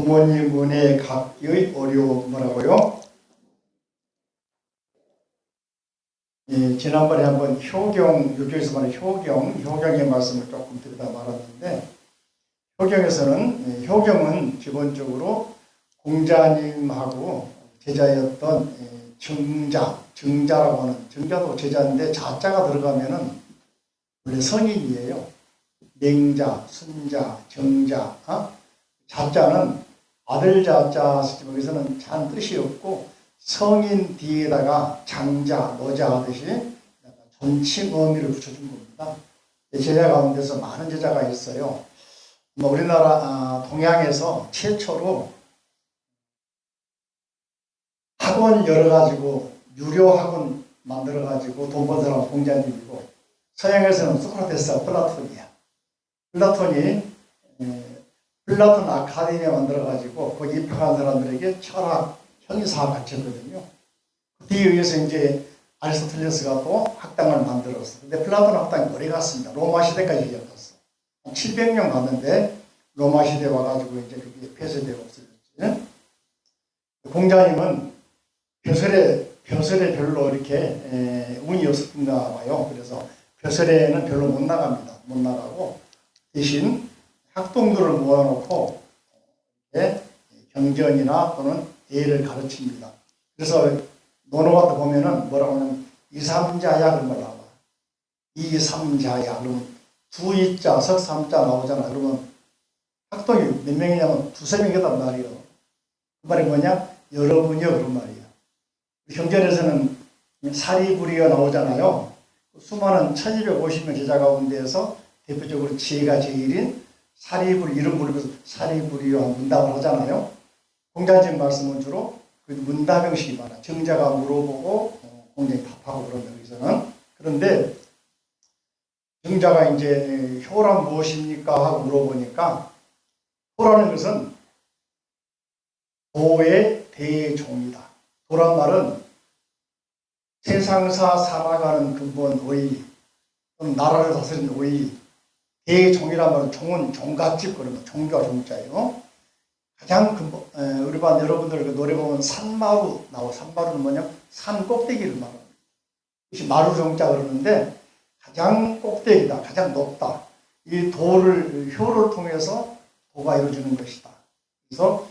부모님 은혜 갖기의 어려움 뭐라고요? 예, 지난번에 한번 효경, 유교에서 말하는 효경의 말씀을 조금 드리다 말았는데, 효경은 기본적으로 공자님하고 제자였던 증자라고 하는, 증자도 제자인데 자자가 들어가면은 원래 성인이에요. 맹자, 순자, 정자, 자자는 아들 자자 여기서는 잘 뜻이 없고 성인 뒤에다가 장자, 노자 하듯이 존칭 의미를 붙여준 겁니다. 제자 가운데서 많은 제자가 있어요. 우리나라 동양에서 최초로 학원 열어가지고 유료 학원 만들어가지고 돈 번 사람은 공자님이고, 서양에서는 소크라테스와 플라톤이야. 플라톤이 플라톤 아카데미 만들어가지고 거기 입학한 사람들에게 철학, 형이사학 가르쳤거든요. 그 뒤에 의해서 이제 아리스토텔레스가 또 학당을 만들었어. 근데 플라톤 학당이 오래 갔습니다. 로마 시대까지 이어갔어. 700년 갔는데 로마 시대 와가지고 이제 그게 폐쇄되고 없어졌지. 공자님은 벼슬에 별로 이렇게 운이 없었던가 봐요. 그래서 벼슬에는 별로 못 나갑니다. 못 나가고 대신 학동들을 모아놓고 경전이나 또는 예를 가르칩니다. 그래서 논어가 보면은 뭐라고 하냐면 이삼자야 그런 걸 나와. 이삼자야 그러면 두이자 석삼자 나오잖아. 그러면 학동이 몇 명이냐면 두세 명이란 말이에요. 그 말이 뭐냐? 여러분이요 그런 말이에요. 경전에서는 사리부리가 나오잖아요. 수많은 1250명 제자 가운데에서 대표적으로 지혜가 제일인 사리부리 이름 부르면서 사리부리와 문답을 하잖아요. 공자님 말씀은 주로 문답 형식이 많아. 정자가 물어보고 공자님 답하고 그런다 여기서는. 그런데 정자가 이제 효란 무엇입니까 하고 물어보니까 효라는 것은 도의 대종이다. 도란 말은 세상사 살아가는 근본 의의, 또는 나라를 다스리는 의의. 대종이란 말은 종은 종갓집 그러면 종교가 종자예요. 가장 근본, 우리 반 여러분들 그 노래 보면 산마루 나와. 산마루는 뭐냐? 산 꼭대기를 말합니다. 이것이 마루 종자 그러는데 가장 꼭대기다, 가장 높다. 이 도를, 효를 통해서 도가 이루어지는 것이다. 그래서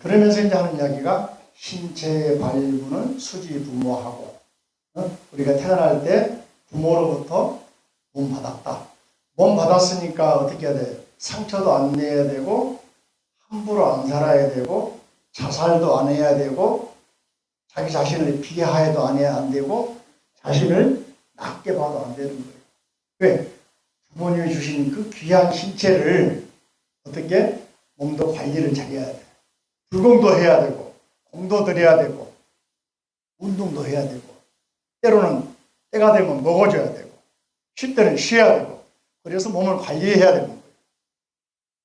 그러면서 이제 하는 이야기가 신체의 발부는 수지부모하고, 우리가 태어날 때 부모로부터 몸 받았다. 몸 받았으니까 어떻게 해야 돼? 상처도 안 내야 되고, 함부로 안 살아야 되고, 자살도 안 해야 되고, 자기 자신을 비하해도 안 되고, 자신을 낮게 봐도 안 되는 거예요. 왜? 부모님이 주신 그 귀한 신체를 어떻게? 몸도 관리를 잘해야 돼. 불공도 해야 되고, 공도 드려야 되고, 운동도 해야 되고, 때로는 때가 되면 먹어줘야 되고, 쉴 때는 쉬어야 되고, 그래서 몸을 관리해야 되는 거예요.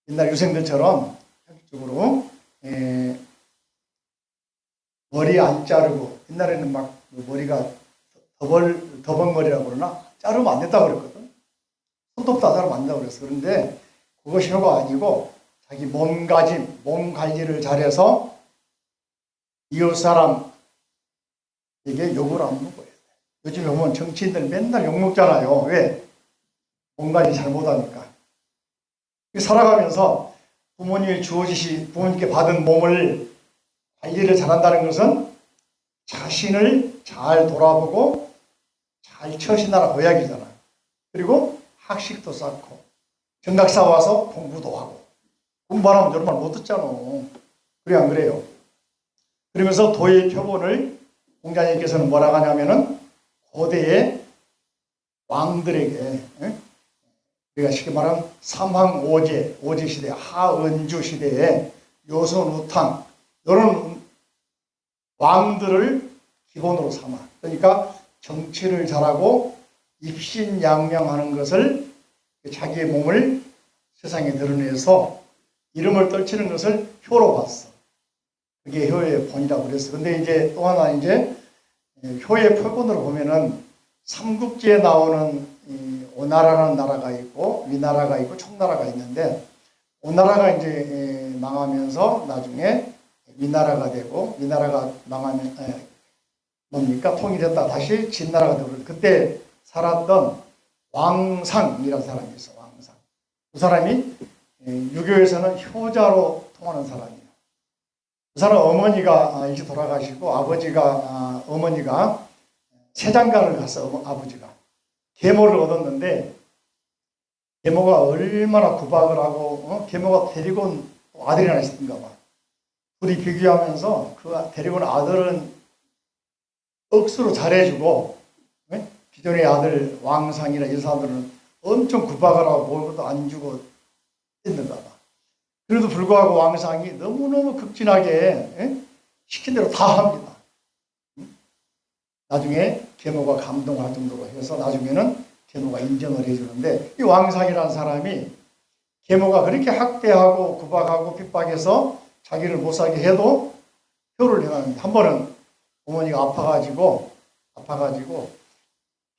옛날 유생들처럼 형식적으로 머리 안 자르고, 옛날에는 막 머리가 더벅머리라고 그러나 자르면 안 된다고 그랬거든. 손톱도 안 자르면 안 된다고 그랬어. 그런데 그것이 효가 아니고 자기 몸가짐, 몸 관리를 잘해서 이웃 사람에게 욕을 안 먹어야 돼. 요즘에 보면 정치인들 맨날 욕 먹잖아요. 왜? 몸 관리 잘못하니까. 살아가면서 부모님께 받은 몸을 관리를 잘한다는 것은 자신을 잘 돌아보고 잘 처신하라 그 이야기잖아. 그리고 학식도 쌓고 정각사 와서 공부도 하고, 공부 안 하면 저런 말 못 듣잖아. 그래 안 그래요? 그러면서 도의 표본을 공자님께서는 뭐라고 하냐면은 고대의 왕들에게, 우리가 쉽게 말하면 삼황오제, 오제 시대, 하은주 시대에 요선우탕 이런 왕들을 기본으로 삼아. 그러니까 정치를 잘하고 입신양명하는 것을, 자기의 몸을 세상에 드러내서 이름을 떨치는 것을 효로 봤어. 그게 효의 본이라고 그랬어. 근데 이제 또 하나 효의 표본으로 보면은 삼국지에 나오는 오나라라는 나라가 있고 위나라가 있고 청나라가 있는데, 오나라가 이제 망하면서 나중에 위나라가 되고, 위나라가 망하면 뭡니까? 통일했다 다시 진나라가 되고, 그때 살았던 왕상이라는 사람이 있어. 왕상. 그 사람이 유교에서는 효자로 통하는 사람이에요. 그 사람 어머니가 일찍 돌아가시고, 아버지가 어머니가 세장가를 갔어. 아버지가 계모를 얻었는데, 계모가 얼마나 구박을 하고, 계모가 데리고 온 아들이 하나 있었던가 봐. 둘이 비교하면서 그 데리고 온 아들은 억수로 잘해주고, 기존의 아들 왕상이나 이런 사람들은 엄청 구박을 하고 먹을 것도 안 주고 했는가 봐. 그래도 불구하고 왕상이 너무너무 극진하게 시킨 대로 다 합니다. 나중에 계모가 감동할 정도로 해서 나중에는 계모가 인정을 해주는데, 이 왕상이라는 사람이 계모가 그렇게 학대하고 구박하고 핍박해서 자기를 못 살게 해도 표를 해놨는데, 한 번은 어머니가 아파가지고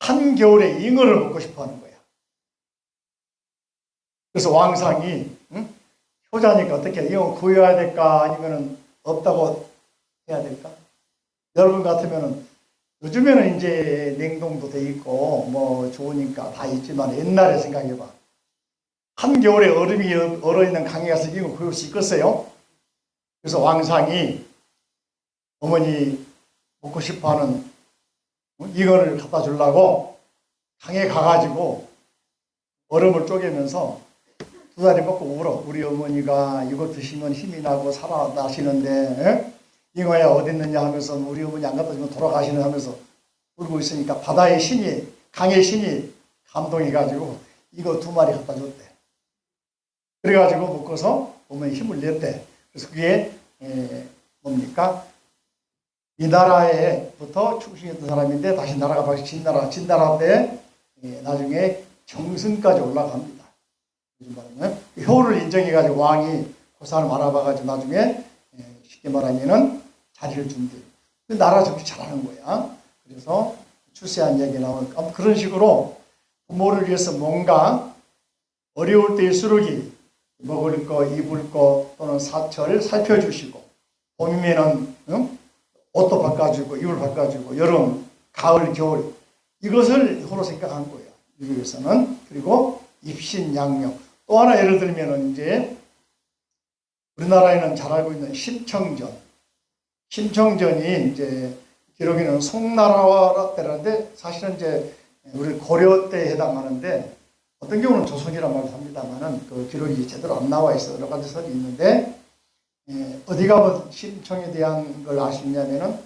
한겨울에 잉어를 먹고 싶어 하는 거야. 그래서 왕상이 효자니까 어떻게 잉어 구해야 될까 아니면 없다고 해야 될까? 여러분 같으면은 요즘에는 이제 냉동도 돼 있고 뭐 좋으니까 다 있지만, 옛날에 생각해봐. 한겨울에 얼음이 얼어있는 강에 가서 잉어 구할 수 있겠어요? 그래서 왕상이 어머니 먹고 싶어하는 잉어를 갖다 주려고 강에 가가지고 얼음을 쪼개면서 두 다리 뻗고 울어. 우리 어머니가 이거 드시면 힘이 나고 살아나시는데 잉어야 어디 있느냐 하면서, 우리 어머니 안 갖다 주면 돌아가시는 하면서 울고 있으니까 바다의 신이, 강의 신이 감동해가지고 이거 두 마리 갖다 줬대. 그래가지고 묶어서 어머니 힘을 냈대. 그래서 그게 뭡니까? 이 나라에부터 출신했던 사람인데 다시 나라가 바로 진나라 때 나중에 정승까지 올라갑니다. 요즘 말하면 효를 인정해가지고 왕이 그 사람 알아봐가지고 나중에 쉽게 말하면은 자리를 준대. 나라 정치 잘하는 거야. 그래서 출세한 얘기 나오는, 그런 식으로 부모를 위해서 뭔가 어려울 때일수록 먹을 거, 입을 거 또는 사철을 살펴주시고, 봄이면은 옷도 바꿔주고 이불 바꿔주고, 여름, 가을, 겨울 이것을 효로 생각한 거예요. 유교에서는. 그리고 입신양명. 또 하나 예를 들면은 이제 우리나라에는 잘 알고 있는 심청전. 심청전이 이제 기록에는 송나라 때라는데 사실은 이제 우리 고려 때에 해당하는데, 어떤 경우는 조선이란 말을 합니다만은 그 기록이 제대로 안 나와 있어 여러 가지 설이 있는데, 어디 가면 심청에 대한 걸 아시냐면은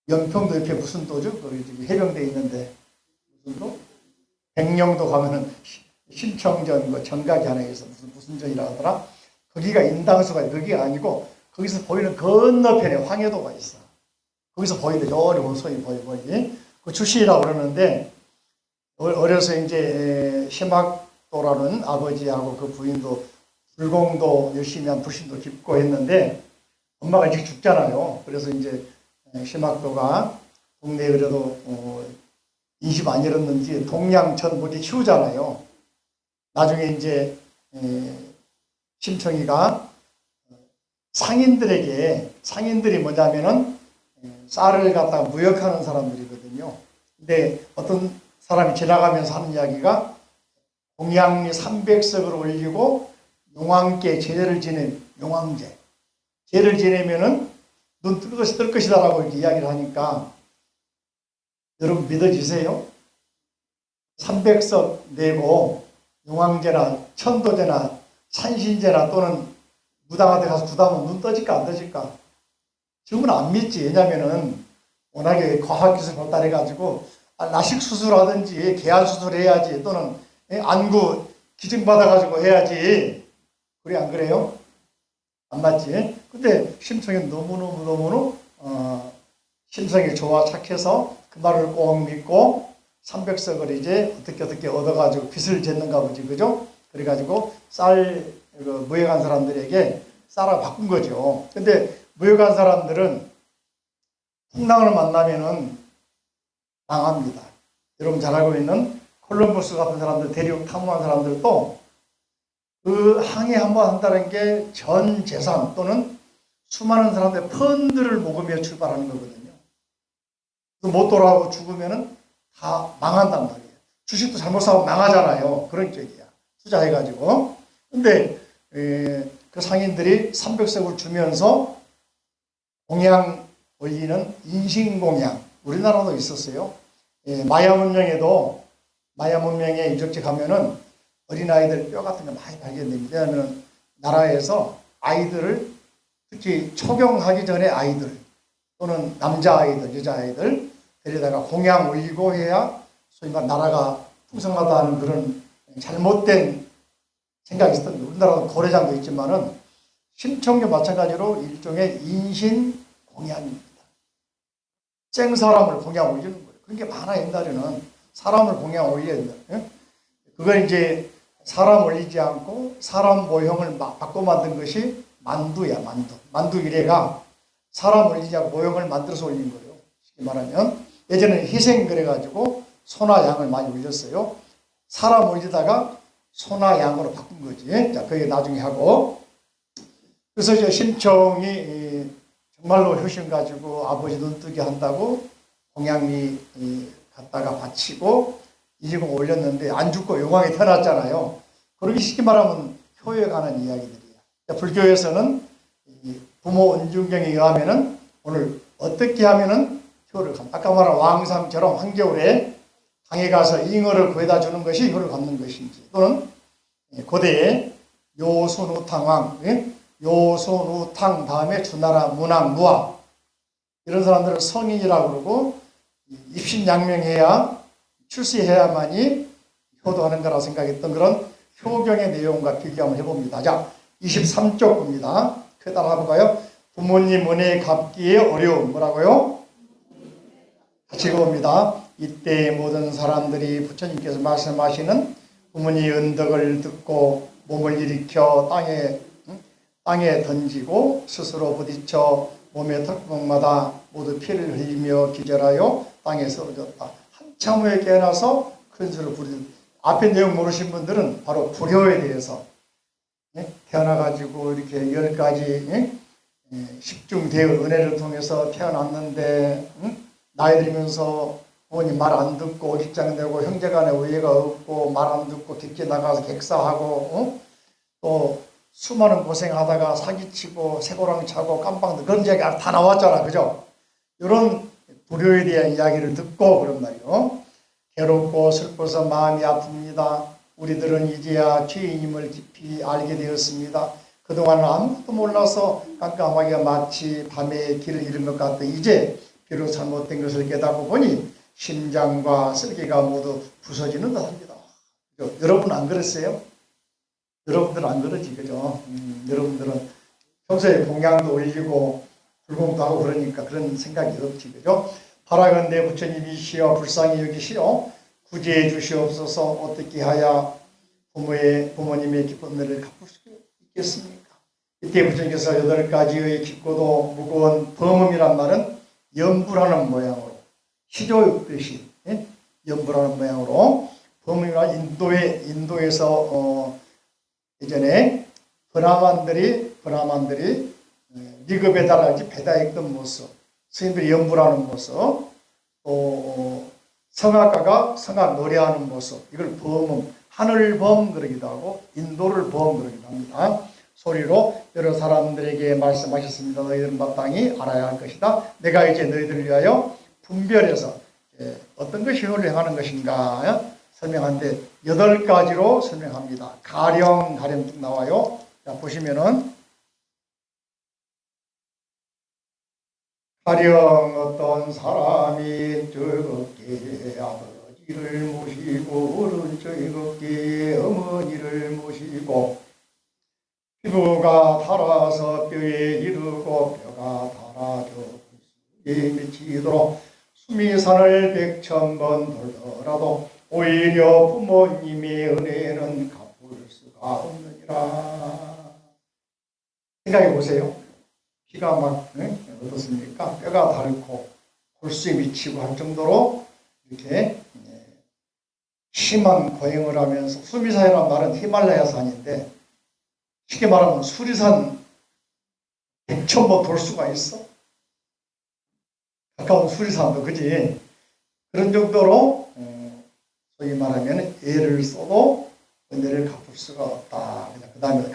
연평도 옆에 무슨 도죠? 거기 해병대 있는데 무슨 도? 백령도 가면은 심청전 뭐 정각이 하나 있어. 무슨 전이라 하더라. 거기가 인당수가, 거기가 아니고 거기서 보이는 건너편에 황해도가 있어. 거기서 보이는데 저리 원소이 보이지. 그 출신이라고 그러는데, 어려서 이제 심학도라는 아버지하고 그 부인도 불공도 열심히 한 불신도 깊고 했는데, 엄마가 일찍 죽잖아요. 그래서 이제 심학도가 동네에 그래도 인심 안 잃었는지 동양천 못이 키우잖아요. 나중에 이제 심청이가 상인들이 뭐냐면은 쌀을 갖다가 무역하는 사람들이거든요. 근데 어떤 사람이 지나가면서 하는 이야기가, 공양리 300석을 올리고 용왕께 제를 지낸 용왕제. 제를 지내면은 눈 뜰 것이다라고 이렇게 이야기를 하니까, 여러분 믿어지세요? 300석 내고 용왕제나 천도제나 산신제나 또는 무당한테 가서 구다면 눈 떠질까 안 떠질까? 지금은 안 믿지. 왜냐면은 워낙에 과학기술 발달해가지고 라식 수술하든지 개안 수술해야지, 또는 안구 기증받아가지고 해야지. 그래 안 그래요? 안 맞지? 근데 심성이 너무너무 심성이 좋아 착해서 그 말을 꼭 믿고 300석을 이제 어떻게 얻어가지고 빚을 졌는가 보지, 그죠? 그래가지고 무역한 사람들에게 쌀을 바꾼 거죠. 근데 무역한 사람들은 풍랑을 만나면은 당합니다. 여러분 잘 알고 있는 콜럼버스 같은 사람들, 대륙 탐험한 사람들도 그 항해 한번 한다는 게 전 재산 또는 수많은 사람들의 펀드를 모으며 출발하는 거거든요. 못 돌아오고 죽으면은 다 망한단 말이에요. 주식도 잘못 사면 망하잖아요. 그런 쪽이야. 투자해가지고. 근데 그 상인들이 300석을 주면서 공양 올리는 인신공양, 우리나라도 있었어요. 마야 문명에 유적지 가면은 어린아이들 뼈 같은 거 많이 발견됩니다. 왜냐하면 나라에서 아이들을, 특히 초경하기 전에 아이들 또는 남자아이들, 여자아이들 데려다가 공양 올리고 해야 소위 말 나라가 풍성하다는 그런 잘못된 생각이 있었던 거예요. 우리나라도 고래장도 있지만은 심청도 마찬가지로 일종의 인신 공양입니다. 생 사람을 공양 올리는 거예요. 그런 게 많아. 옛날에는 사람을 공양 올려야 된다. 그걸 이제 사람 올리지 않고 사람 모형을 바꿔 만든 것이 만두야, 만두. 만두 이래가 사람 올리지 않고 모형을 만들어서 올린 거예요. 쉽게 말하면 예전에는 희생 그래가지고 소나 양을 많이 올렸어요. 사람 올리다가 소나 양으로 바꾼 거지. 자, 그게 나중에 하고. 그래서 이제 심청이 정말로 효심 가지고 아버지 눈뜨게 한다고 공양리 갖다가 바치고 이지공 올렸는데 안 죽고 용왕에 태어났잖아요. 그렇게 쉽게 말하면 효에 관한 이야기들이에요. 불교에서는 부모 은중경에 의하면은 오늘 어떻게 하면은 효를 갖다. 아까 말한 왕상처럼 한겨울에 강에 가서 잉어를 구해다 주는 것이 효를 갖는 것인지, 또는 고대에 요손우탕왕, 요손우탕 다음에 주나라 문왕, 무왕 이런 사람들을 성인이라고 그러고 입신양명해야 출세해야만이 효도하는 거라 생각했던 그런 효경의 내용과 비교 한번 해봅니다. 자, 23쪽 봅니다. 그 따라 해볼까요? 부모님 은혜 갚기에 어려움. 뭐라고요? 같이 읽어봅니다. 이때 모든 사람들이 부처님께서 말씀하시는 부모님의 은덕을 듣고 몸을 일으켜 땅에 던지고 스스로 부딪혀 몸의 턱목마다 모두 피를 흘리며 기절하여 땅에 쓰러졌다. 한참 후에 깨어나서 큰 소리를 부르는, 앞에 내용 모르신 분들은 바로 불효에 대해서 태어나가지고 이렇게 10가지 십중대의 은혜를 통해서 태어났는데 나이 들면서 부모님 말 안 듣고 직장 내고 형제간에 우애가 없고 말 안 듣고 객지 나가서 객사하고 또 수많은 고생하다가 사기치고 새고랑 차고 깜빵 그런 얘기가 다 나왔잖아. 그죠? 이런 불효에 대한 이야기를 듣고 그런 말이요. 괴롭고 슬퍼서 마음이 아픕니다. 우리들은 이제야 죄인임을 깊이 알게 되었습니다. 그동안은 아무것도 몰라서 깜깜하게 마치 밤에 길을 잃은 것 같다. 이제 비록 잘못된 것을 깨닫고 보니 심장과 쓸개가 모두 부서지는 듯합니다. 여러분 안 그랬어요? 여러분들은 안 그러지, 그죠? 여러분들은 평소에 공양도 올리고 불공도 하고 그러니까 그런 생각이 없지, 그죠? 바라건대 부처님이시여 불쌍히 여기시어 구제해 주시옵소서. 어떻게 하야 부모님의 기쁜 은혜를 갚을 수 있겠습니까? 이때 부처님께서 8가지의 깊고도 무거운 범음이란 말은 연불하는 모양으로, 시조였듯이 연불하는 모양으로 범음이란 인도에서 예전에 브라만들이 미그 배달할지 배달했던 모습, 스님들이 연불하는 모습, 또 성악가가 성악 노래하는 모습, 이걸 범음, 하늘범 그러기도 하고 인도를 범 그러기도 합니다. 소리로 여러 사람들에게 말씀하셨습니다. 너희들은 마땅히 알아야 할 것이다. 내가 이제 너희들을 위하여 분별해서 어떤 것이 효를 행하는 것인가 설명하는데 8가지로 설명합니다. 가령 쭉 나와요. 자, 보시면은 가령 어떤 사람이 즐겁게 아버지를 모시고 어른 즐겁게 어머니를 모시고 피부가 닳아서 뼈에 이르고 뼈가 닳아져 숨이 미치도록 숨이 산을 100,000번 돌더라도 오히려 부모님의 은혜는 갚을 수가 없느니라. 생각해 보세요. 피가 막 어떻습니까? 뼈가 닳고 골수에 미치고 할 정도로 이렇게 심한 고행을 하면서 수미산이라는 말은 히말라야 산인데 쉽게 말하면 수리산 100,000번 돌 수가 있어? 가까운 수리산도 그지? 그런 정도로 소위 말하면 애를 써도 은혜를 갚을 수가 없다. 그 다음에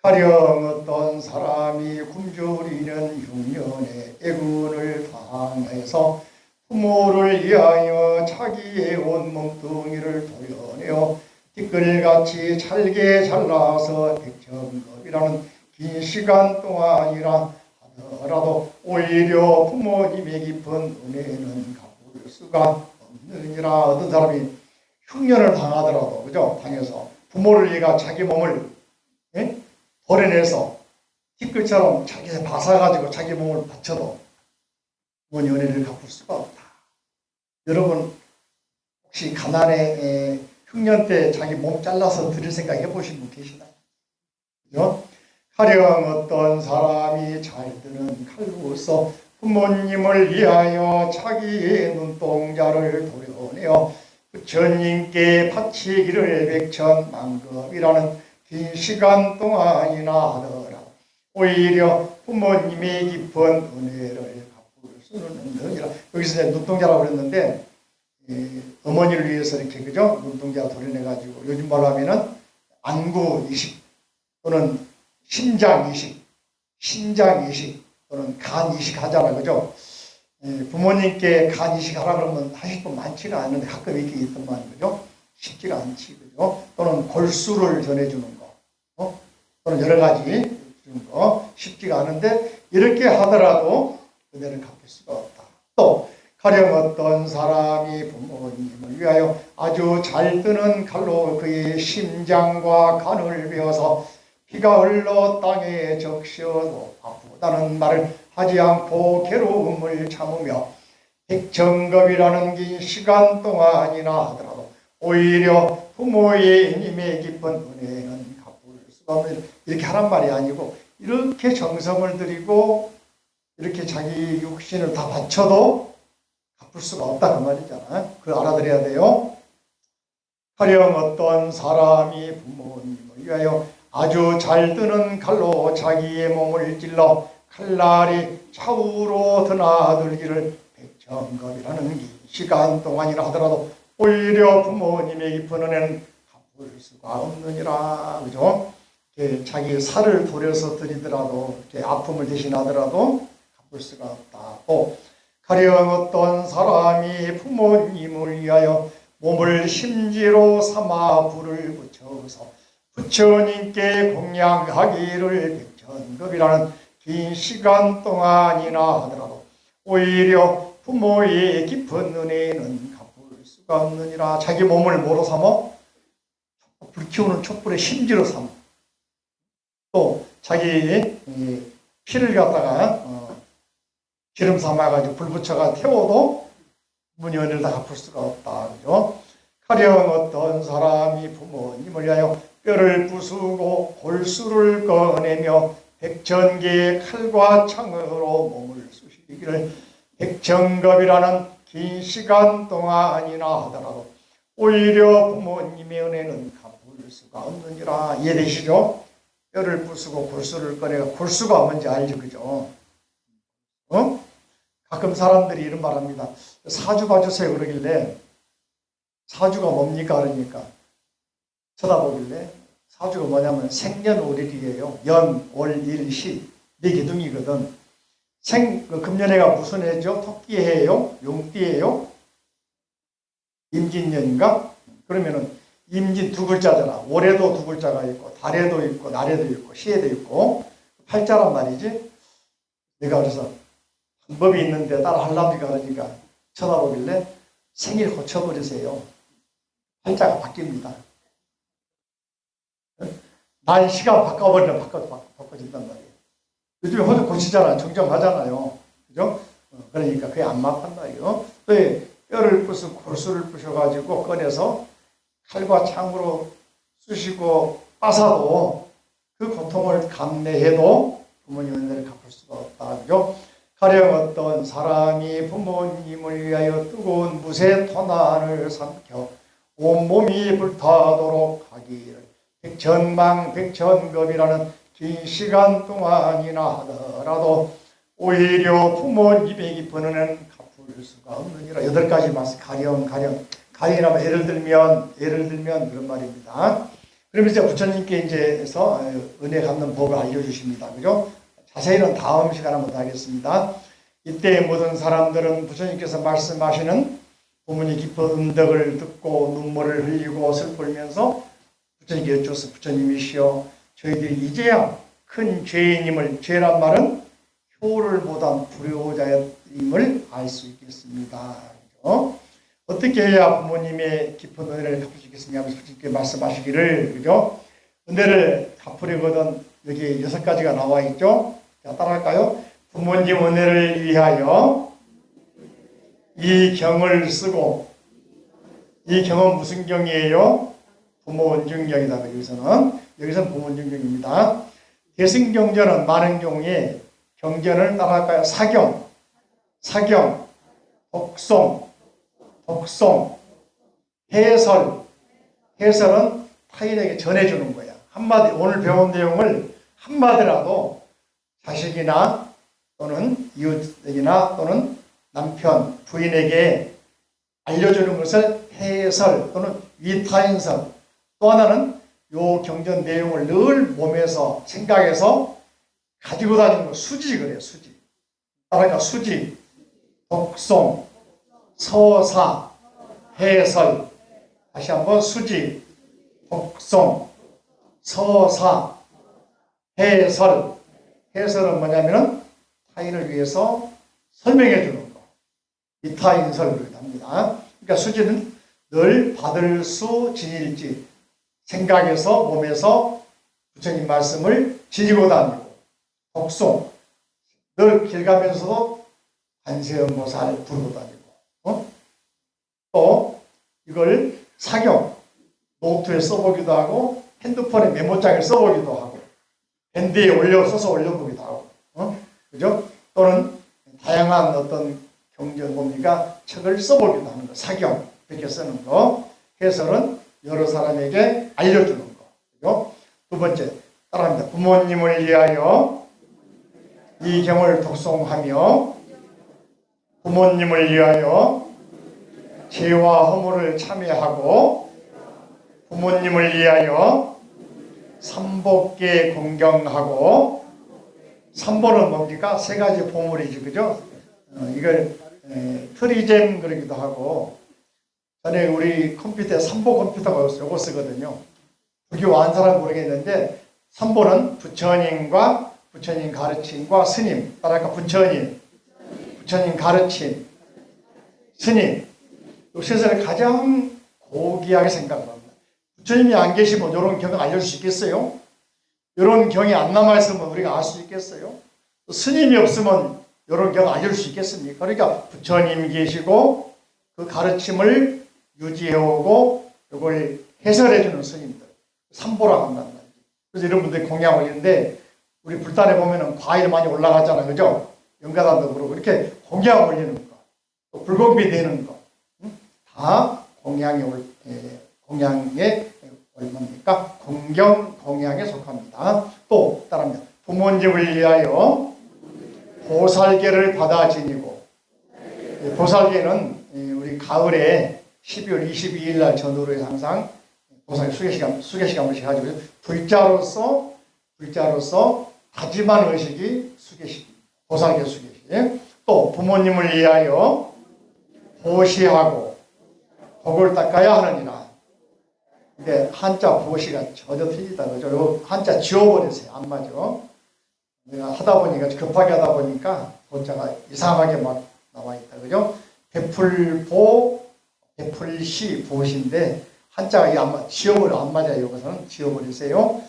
가령 어떤 사람이 굶주리는 흉년에 애군을 당해서 부모를 위하여 자기의 온몸 덩이를 도려내어 티끌같이 잘게 잘라서 백정겁이라는 긴 시간 동안이라 하더라도 오히려 부모님의 깊은 은혜는 갚을 수가 없느니라. 어떤 사람이 흉년을 당하더라도, 그죠? 당해서 부모를 위해 자기 몸을 도려내서 티끌처럼 자기 바사가지고 자기 몸을 바쳐도 부모님 은혜를 갚을 수가 없다. 여러분 혹시 가난에 흉년 때 자기 몸 잘라서 드릴 생각 해보신 분 계시나요? 그죠? 가령 어떤 사람이 잘 드는 칼로서 부모님을 위하여 자기의 눈동자를 도려내어 부처님께 바치기를 백천만급이라는 긴 시간 동안이나 하더라. 오히려 부모님의 깊은 은혜를 갚을 수는 없느니라. 여기서 이제 눈동자라고 그랬는데 어머니를 위해서 이렇게 그죠? 눈동자 도려내가지고 요즘 말로 하면은 안구 이식 또는 신장 이식 또는 간 이식 하잖아요, 그죠? 부모님께 간 이식하라 그러면 하실 분 많지가 않은데 가끔 이렇게 있더만, 그죠? 쉽지가 않지, 그죠? 또는 골수를 전해주는 거, 또는 여러 가지 주는 거 쉽지가 않은데 이렇게 하더라도 은혜를 갚을 수가 없다. 또 가령 어떤 사람이 부모님을 위하여 아주 잘 뜨는 칼로 그의 심장과 간을 베어서 피가 흘러 땅에 적셔도 아프다는 말을 하지 않고 괴로움을 참으며 백정겁이라는 긴 시간 동안이나 하더라도 오히려 부모의 님의 깊은 은혜는 갚을 수가 없는, 이렇게 하란 말이 아니고 이렇게 정성을 들이고 이렇게 자기 육신을 다 바쳐도 갚을 수가 없다 그 말이잖아. 그걸 알아들어야 돼요. 가령 어떤 사람이 부모님을 위하여 아주 잘 뜨는 칼로 자기의 몸을 찔러 칼날이 좌우로 드나들기를 백정겁이라는 시간 동안이나 하더라도 오히려 부모님의 깊은 은혜는 갚을 수가 없느니라. 그죠? 자기 살을 도려서 드리더라도 아픔을 대신하더라도 갚을 수가 없다. 또 가령 어떤 사람이 부모님을 위하여 몸을 심지로 삼아 불을 붙여서 부처님께 공양하기를 백천급이라는 긴 시간 동안이나 하더라도 오히려 부모의 깊은 은혜는 갚을 수가 없느니라. 자기 몸을 뭐로 삼어? 불 키우는 촛불에 심지로 삼어. 또 자기 피를 갖다가 기름 삼아가지고 불 붙여가 태워도 부모님 은혜를 다 갚을 수가 없다. 그죠? 가령 어떤 사람이 부모님을 위하여 뼈를 부수고 골수를 꺼내며 백천개의 칼과 창으로 몸을 쑤시기를 백천겁이라는 긴 시간 동안이나 하더라도 오히려 부모님의 은혜는 갚을 수가 없느니라. 이해되시죠? 뼈를 부수고 골수를 꺼내가 골수가 뭔지 알죠, 그죠? 가끔 사람들이 이런 말 합니다. 사주 봐주세요 그러길래 사주가 뭡니까 그러니까 쳐다보길래 사주가 뭐냐면 생년월일이에요. 연, 월, 일, 시 네 기둥이거든. 금년해가 무슨 해죠? 토끼해요? 용띠해요? 임진년인가? 그러면은 임진 두 글자잖아. 월에도 두 글자가 있고 달에도 있고 날에도 있고 시에도 있고 팔자란 말이지. 내가 그래서 방법이 있는데 따라 하려니까 그러니까 쳐다보길래 생일 고쳐버리세요. 팔자가 바뀝니다. 날 시간 바꿔버리면 바꿔진단 말이에요. 요즘에 호주 고치잖아요. 정정하잖아요. 그죠? 그러니까 그게 안 맞단 말이에요. 또 뼈를 부수고 골수를 부셔가지고 꺼내서 칼과 창으로 쑤시고 빠사도 그 고통을 감내해도 부모님 은혜를 갚을 수가 없다. 그죠? 가령 어떤 사람이 부모님을 위하여 뜨거운 무쇠 토난을 삼켜 온몸이 불타도록 하기를 백천망 백천겁이라는 긴 시간 동안이나 하더라도 오히려 부모님의 깊은 은혜는 갚을 수가 없느니라. 8가지 말씀 가령이라면 예를 들면 그런 말입니다. 그러면서 부처님께 이제서 은혜 갚는 법을 알려주십니다. 그죠? 자세히는 다음 시간에 한번 하겠습니다. 이때 모든 사람들은 부처님께서 말씀하시는 부모님 깊은 음덕을 듣고 눈물을 흘리고 슬프면서 부처님께 여쭈었어. 부처님이시여, 저희들이 이제야 큰 죄인임을, 죄란 말은 효를 못한 불효자임을 알 수 있겠습니다. 그죠? 어떻게 해야 부모님의 깊은 은혜를 갚을 수 있겠습니까? 하면서 부처님께 말씀하시기를, 그죠? 은혜를 갚으려거든 여기 6가지가 나와 있죠? 자, 따라할까요? 부모님 은혜를 위하여 이 경을 쓰고, 이 경은 무슨 경이에요? 부모원중경이다. 여기서는 부모원중경입니다. 대승경전은 많은 경우에 경전을 따라할까요? 사경, 독송, 해설은 타인에게 전해주는 거야. 한마디, 오늘 배운 내용을 한마디라도 자식이나 또는 이웃에게나 또는 남편, 부인에게 알려주는 것을 해설 또는 위타인설. 또 하나는 요 경전 내용을 늘 몸에서 생각해서 가지고 다니는 거 수지 그래요. 수지. 따라가 수지, 독송, 서사, 해설. 다시 한번 수지, 독송, 서사, 해설. 해설은 뭐냐면은 타인을 위해서 설명해 주는 거. 위타인설을 합니다. 그러니까 수지는 늘 받을 수 지닐지 생각해서 몸에서 부처님 말씀을 지니고 다니고, 독송, 늘 길 가면서도 관세음보살 부르고 다니고, 또 이걸 사경, 노트에 써보기도 하고 핸드폰에 메모장에 써보기도 하고 밴드에 써서 올려보기도 하고, 그죠? 또는 다양한 어떤 경전 뭡니까? 책을 써보기도 하는 거. 사경, 이렇게 쓰는 거. 해설은 여러 사람에게 알려주는 거. 그죠? 두 번째, 따라합니다. 부모님을 위하여 이 경을 독송하며 부모님을 위하여 죄와 허물을 참회하고 부모님을 위하여 삼복계 공경하고, 삼보는 뭡니까? 3가지 보물이지, 그죠? 이걸 트리잼 그러기도 하고, 전에 우리 컴퓨터에 삼보 컴퓨터가 요거 쓰거든요. 불교 안 사람 모르겠는데, 삼보는 부처님과 부처님 가르침과 스님, 따라할까? 부처님 가르침, 스님. 이 셋을 가장 고귀하게 생각을 합니다. 부처님이 안 계시면 이런 경을 알려줄 수 있겠어요? 이런 경이 안 남아있으면 우리가 알 수 있겠어요? 스님이 없으면 이런 경을 알려줄 수 있겠습니까? 그러니까 부처님 계시고 그 가르침을 유지해오고 이걸 해설해주는 스님들, 삼보라고 한단 말이에요. 그래서 이런 분들이 공양 올리는데, 우리 불단에 보면은 과일 많이 올라가잖아요. 그죠? 연가단도 그러고 이렇게 공양 올리는 거, 또 불공비 되는 거, 다 공양에 얼마입니까? 공양에 속합니다. 또 따라합니다. 부모님을 위하여 보살계를 받아 지니고, 보살계는 우리 가을에 12월 22일 날 전후로 항상 보살 수계시간 한번씩 하죠. 불자로서 다짐한 의식이 수계식, 보살계 수계식. 또 부모님을 위하여 보시하고 복을 닦아야 하느니라. 근데 한자 보시가 전혀 틀리다. 그죠? 요 한자 지워버렸어요. 안 맞아. 내가 하다 보니까, 급하게 하다 보니까 보자가 이상하게 막 나와 있다. 그죠? 베풀보, 베풀시, 보시인데 한자가 지워버려. 안 맞아요. 여기서는 지워버리세요.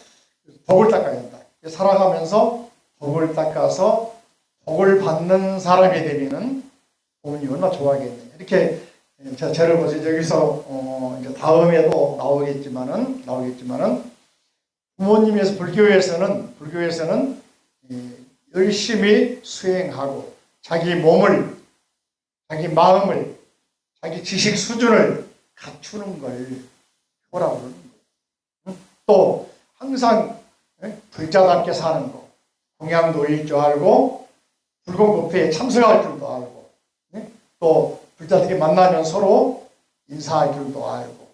복을 닦아야 한다. 살아가면서 복을 닦아서 복을 받는 사람이 되면은 부모님이 얼마나 좋아하겠느냐. 이렇게 저를 보세요. 여기서 이제 다음에도 나오겠지만은 부모님에서 불교에서는 열심히 수행하고 자기 몸을, 자기 마음을, 자기 지식 수준을 갖추는 걸 효라고 그러는 거예요. 또 항상 불자답게 사는 거, 공양도 일 줄 알고 불공급회에 참석할 줄도 알고, 또 불자들이 만나면 서로 인사할 줄도 알고,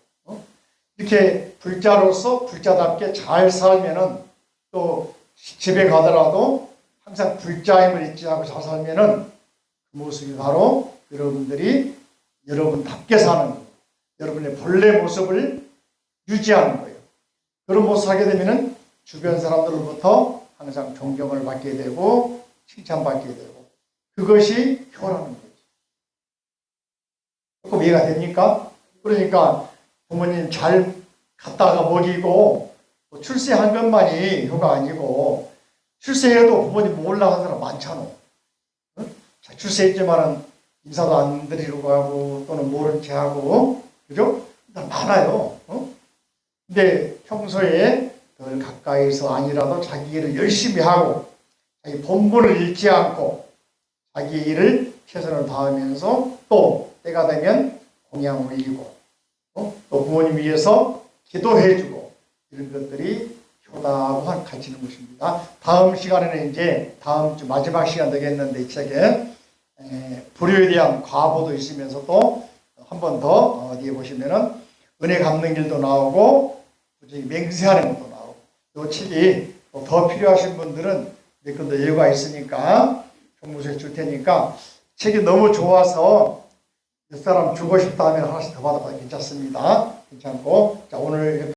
이렇게 불자로서 불자답게 잘 살면은, 또 집에 가더라도 항상 불자임을 잊지 않고 잘 살면은 그 모습이 바로 여러분들이 여러분답게 사는 거예요. 여러분의 본래 모습을 유지하는 거예요. 그런 모습을 하게 되면은 주변 사람들로부터 항상 존경을 받게 되고 칭찬받게 되고, 그것이 효라는 거죠. 조금 이해가 됩니까? 그러니까 부모님 잘 갖다가 먹이고 출세한 것만이 효가 아니고, 출세해도 부모님 몰라하는 사람 많잖아. 출세했지만은 인사도 안 드리려고 하고 또는 모른 체 하고, 그죠? 많아요. 근데 평소에 덜 가까이서 아니라도 자기 일을 열심히 하고 자기 본분을 잃지 않고 자기 일을 최선을 다하면서 또 때가 되면 공양 올리고 또 부모님 위해서 기도해주고, 이런 것들이 효다하고 같이는 것입니다. 다음 시간에는 이제 다음 주 마지막 시간 되겠는데, 이 책에 불효에 대한 과보도 있으면서 또 한 번 더 어디에 보시면은 은혜 갚는 길도 나오고 맹세하는 것도 나오고, 이 책이 더 필요하신 분들은 몇 권 더 여유가 있으니까 종무소에 줄 테니까, 책이 너무 좋아서 몇 사람 주고 싶다 하면 하나씩 더 받아봐도 괜찮습니다. 괜찮고, 자, 오늘